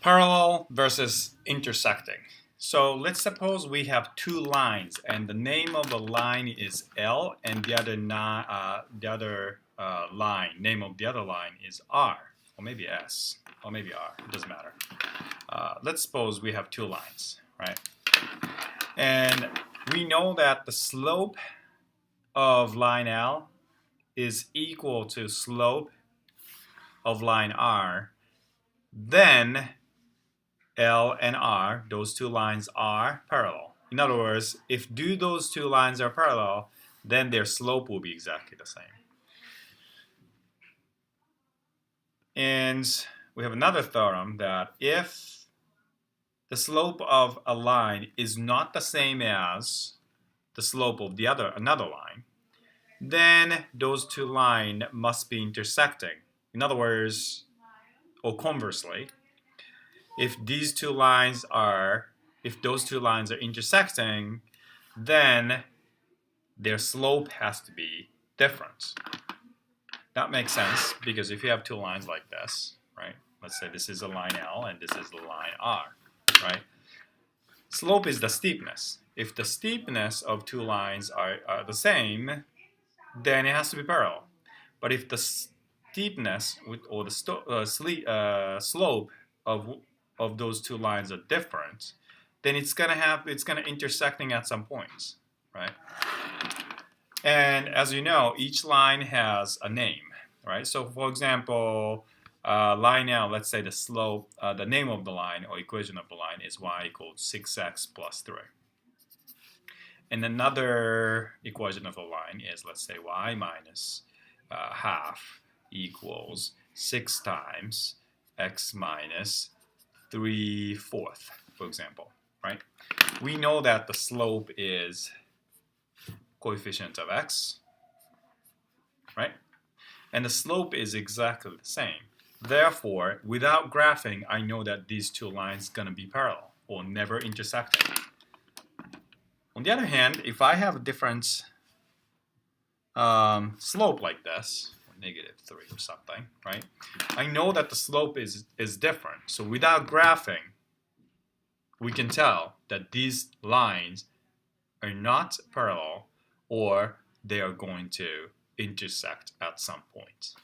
Parallel versus intersecting. So let's suppose we have two lines, and the name of the line is L, and the other line, name of the other line is R, or maybe S, or maybe R. It doesn't matter. Let's suppose we have two lines, right? And we know that the slope of line L is equal to slope of line R. Then L and R, those two lines are parallel. In other words, if those two lines are parallel, then their slope will be exactly the same. And we have another theorem that if the slope of a line is not the same as the slope of another line, then those two lines must be intersecting. In other words, or conversely, if those two lines are intersecting, then their slope has to be different. That makes sense because if you have two lines like this, right? Let's say this is a line L and this is the line R, right? Slope is the steepness. If the steepness of two lines are the same, then it has to be parallel. But if the steepness or the slope of those two lines are different, then it's gonna intersecting at some points, right? And as you know, each line has a name, right? So for example, line L, let's say the slope, the name of the line or equation of the line is y equals 6x plus 3. And another equation of the line is, let's say, y minus half equals 6 times x minus 3/4, for example, right? We know that the slope is coefficient of x, right? And the slope is exactly the same. Therefore, without graphing, I know that these two lines are going to be parallel or never intersecting. On the other hand, if I have a different slope like this, -3 or something, right? I know that the slope is different. So without graphing, we can tell that these lines are not parallel or they are going to intersect at some point.